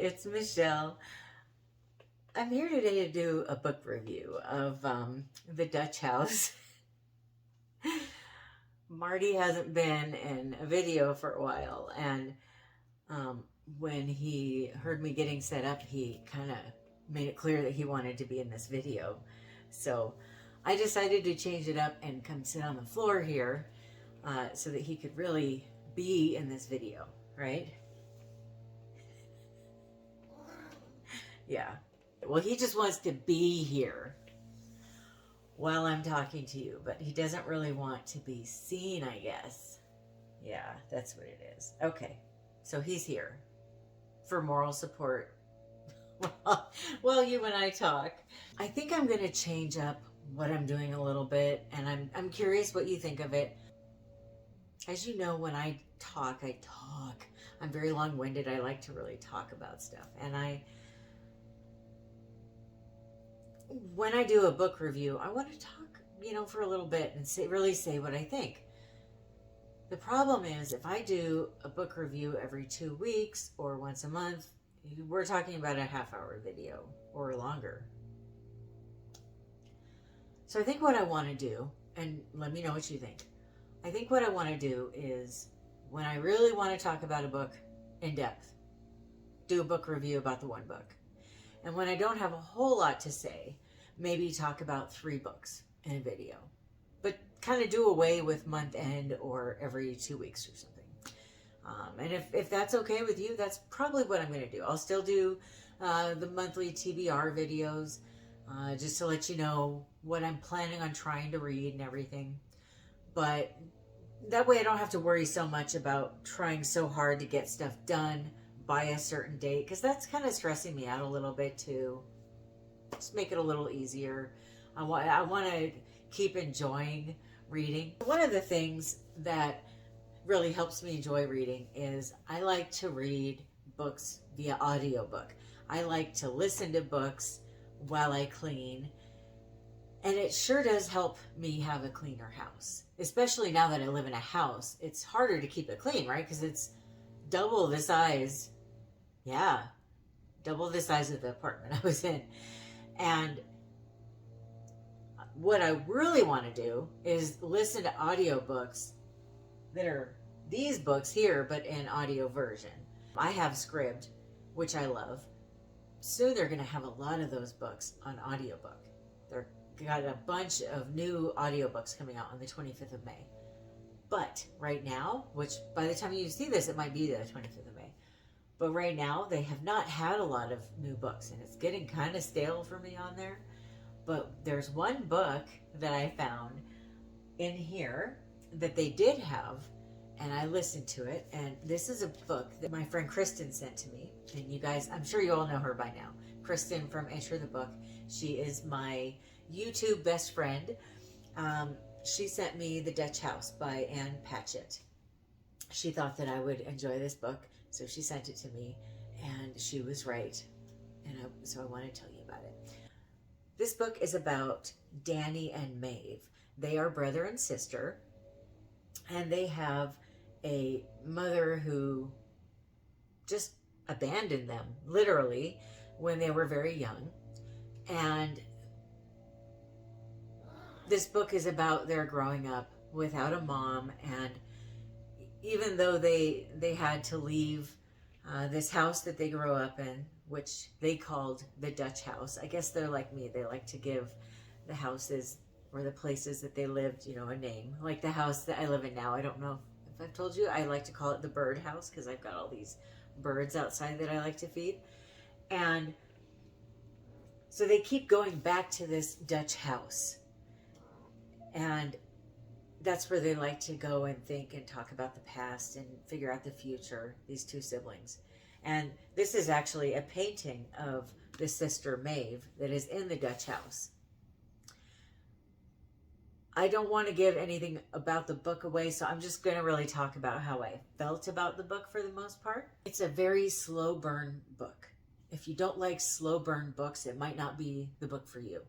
it's Michelle. I'm here today to do a book review of The Dutch House. Marty hasn't been in a video for a while, and when he heard me getting set up, he kind of made it clear that he wanted to be in this video. So I decided to change it up and come sit on the floor here so that he could really be in this video, right? Yeah. Well, he just wants to be here while I'm talking to you, but he doesn't really want to be seen, I guess. Yeah, that's what it is. Okay, so he's here for moral support while you and I talk. I think I'm going to change up what I'm doing a little bit, and I'm curious what you think of it. As you know, when I talk. I'm very long-winded. I like to really talk about stuff, and when I do a book review, I want to talk, for a little bit and really say what I think. The problem is if I do a book review every 2 weeks or once a month, we're talking about a half-hour video or longer. So I think what I want to do, and let me know what you think. I think what I want to do is when I really want to talk about a book in depth, do a book review about the one book. And when I don't have a whole lot to say, maybe talk about 3 books in a video. But kind of do away with month end or every 2 weeks or something. And if that's okay with you, that's probably what I'm going to do. I'll still do the monthly TBR videos just to let you know what I'm planning on trying to read and everything. But that way I don't have to worry so much about trying so hard to get stuff done by a certain date, because that's kind of stressing me out a little bit too. Just make it a little easier. I want to keep enjoying reading. One of the things that really helps me enjoy reading is I like to read books via audiobook. I like to listen to books while I clean, and it sure does help me have a cleaner house. Especially now that I live in a house, it's harder to keep it clean, right? Because it's double the size. Yeah, double the size of the apartment I was in. And what I really want to do is listen to audiobooks that are these books here, but in audio version. I have SCRIBD, which I love. Soon they're going to have a lot of those books on audiobook. They're got a bunch of new audiobooks coming out on the 25th of May. But right now, which by the time you see this, it might be the 25th of May. But right now, they have not had a lot of new books, and it's getting kind of stale for me on there. But there's one book that I found in here that they did have, and I listened to it. And this is a book that my friend Kristen sent to me. And you guys, I'm sure you all know her by now. Kristen from Enter the Book. She is my YouTube best friend. She sent me The Dutch House by Patchett. She thought that I would enjoy this book, so she sent it to me, and she was right. And so I want to tell you about it. This book is about Danny and Maeve. They are brother and sister, and they have a mother who just abandoned them, literally, when they were very young. And this book is about their growing up without a mom, and even though they had to leave this house that they grew up in, which they called the Dutch House. I guess they're like me. They like to give the houses or the places that they lived, a name. Like the house that I live in now. I don't know if I've told you, I like to call it the bird house because I've got all these birds outside that I like to feed. And so they keep going back to this Dutch house. And that's where they like to go and think and talk about the past and figure out the future, these 2 siblings. And this is actually a painting of the sister Maeve that is in the Dutch house. I don't want to give anything about the book away, so I'm just going to really talk about how I felt about the book for the most part. It's a very slow burn book. If you don't like slow burn books, it might not be the book for you.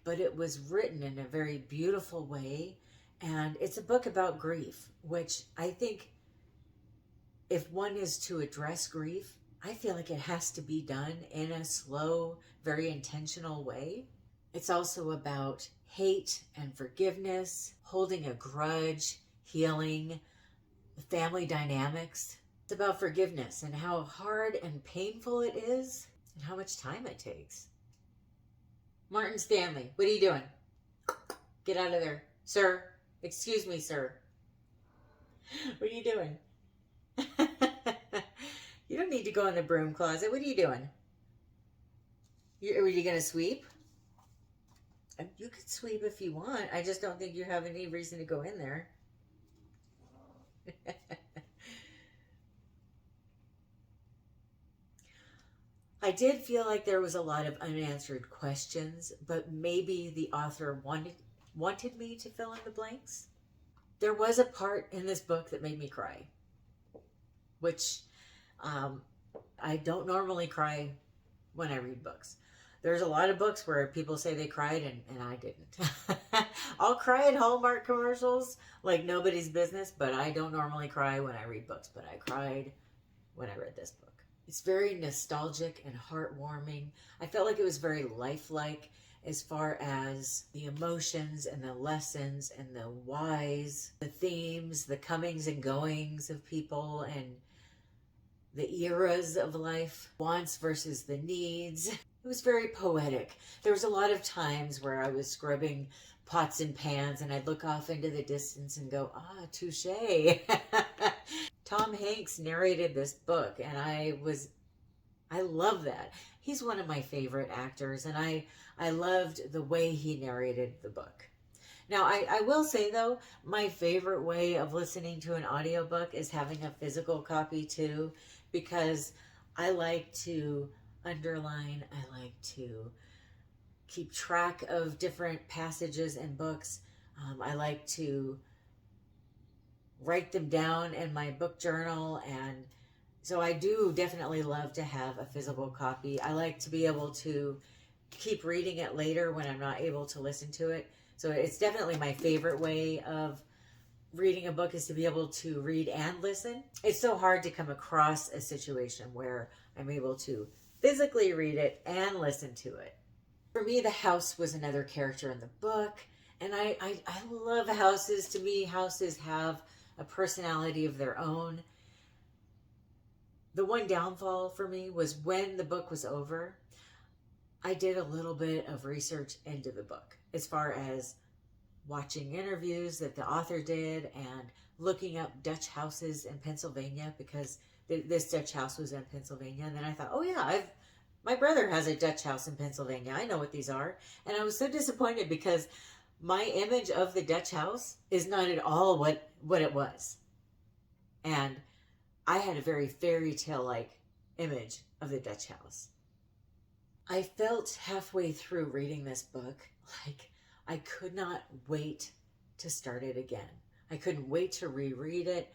But it was written in a very beautiful way, and it's a book about grief, which I think if one is to address grief, I feel like it has to be done in a slow, very intentional way. It's also about hate and forgiveness, holding a grudge, healing, family dynamics. It's about forgiveness and how hard and painful it is and how much time it takes. Martin Stanley, what are you doing? Get out of there. Sir, excuse me, sir. What are you doing? You don't need to go in the broom closet. What are you doing? Are you going to sweep? You could sweep if you want. I just don't think you have any reason to go in there. I did feel like there was a lot of unanswered questions, but maybe the author wanted me to fill in the blanks. There was a part in this book that made me cry, which I don't normally cry when I read books. There's a lot of books where people say they cried and I didn't. I'll cry at Hallmark commercials like nobody's business, but I don't normally cry when I read books. But I cried when I read this book. It's very nostalgic and heartwarming. I felt like it was very lifelike as far as the emotions and the lessons and the whys, the themes, the comings and goings of people and the eras of life, wants versus the needs. It was very poetic. There was a lot of times where I was scrubbing pots and pans and I'd look off into the distance and go, touche. Tom Hanks narrated this book and I love that. He's one of my favorite actors and I loved the way he narrated the book. Now, I will say though, my favorite way of listening to an audiobook is having a physical copy too, because I like to underline, I like to keep track of different passages in books. I like to write them down in my book journal, and so I do definitely love to have a physical copy. I like to be able to keep reading it later when I'm not able to listen to it. So it's definitely my favorite way of reading a book, is to be able to read and listen. It's so hard to come across a situation where I'm able to physically read it and listen to it. For me, the house was another character in the book, and I love houses. To me, houses have a personality of their own. The one downfall for me was when the book was over, I did a little bit of research into the book as far as watching interviews that the author did and looking up Dutch houses in Pennsylvania, because this Dutch house was in Pennsylvania. And then I thought, oh yeah, my brother has a Dutch house in Pennsylvania. I know what these are. And I was so disappointed because my image of the Dutch house is not at all what it was. And I had a very fairy tale-like image of the Dutch house. I felt halfway through reading this book like I could not wait to start it again. I couldn't wait to reread it.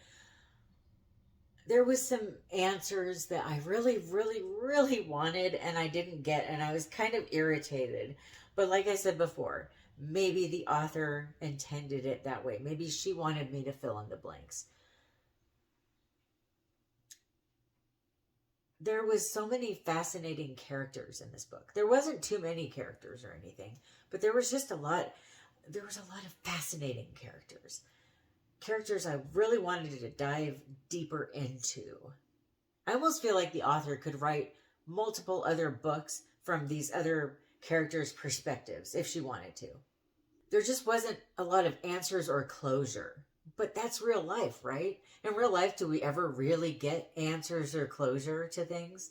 There was some answers that I really, really, really wanted and I didn't get, and I was kind of irritated. But like I said before, maybe the author intended it that way. Maybe she wanted me to fill in the blanks. There was so many fascinating characters in this book. There wasn't too many characters or anything, but there was just a lot. There was a lot of fascinating characters. Characters I really wanted to dive deeper into. I almost feel like the author could write multiple other books from these other characters' perspectives if she wanted to. There just wasn't a lot of answers or closure. But that's real life, right? In real life, do we ever really get answers or closure to things?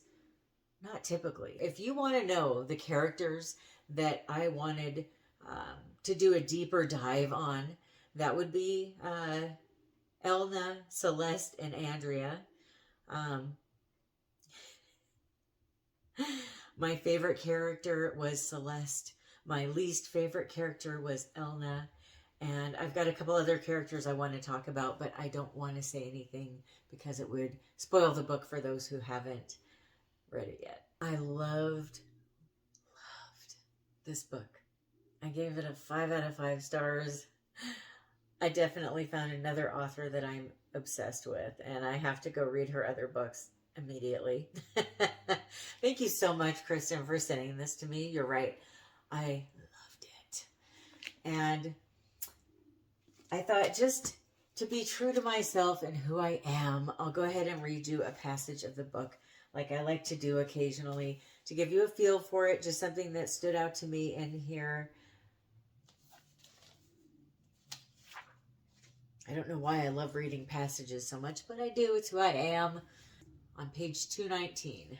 Not typically. If you want to know the characters that I wanted to do a deeper dive on, that would be Elna, Celeste, and Andrea. My favorite character was Celeste. My least favorite character was Elna. And I've got a couple other characters I want to talk about, but I don't want to say anything because it would spoil the book for those who haven't read it yet. I loved this book. I gave it a 5 out of 5 stars. I definitely found another author that I'm obsessed with, and I have to go read her other books immediately. Thank you so much, Kristen, for sending this to me. You're right. I loved it. And I thought, just to be true to myself and who I am, I'll go ahead and read you a passage of the book, like I like to do occasionally, to give you a feel for it, just something that stood out to me in here. I don't know why I love reading passages so much, but I do. It's who I am. On page 219.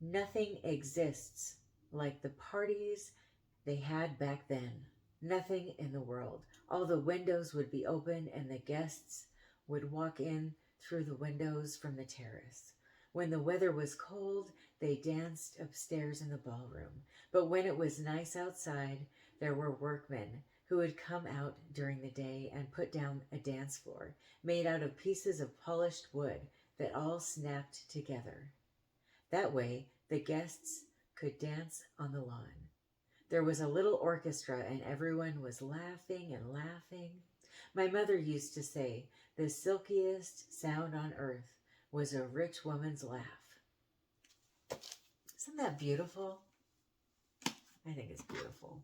Nothing exists like the parties they had back then. Nothing in the world. All the windows would be open and the guests would walk in through the windows from the terrace. When the weather was cold, they danced upstairs in the ballroom. But when it was nice outside, there were workmen who would come out during the day and put down a dance floor made out of pieces of polished wood that all snapped together. That way, the guests could dance on the lawn. There was a little orchestra and everyone was laughing and laughing. My mother used to say, the silkiest sound on earth was a rich woman's laugh. Isn't that beautiful? I think it's beautiful.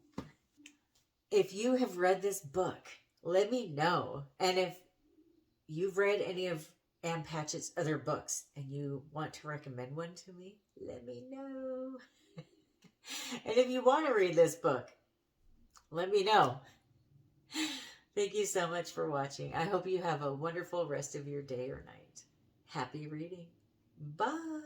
If you have read this book, let me know. And if you've read any of Ann Patchett's other books and you want to recommend one to me, let me know. And if you want to read this book, let me know. Thank you so much for watching. I hope you have a wonderful rest of your day or night. Happy reading. Bye.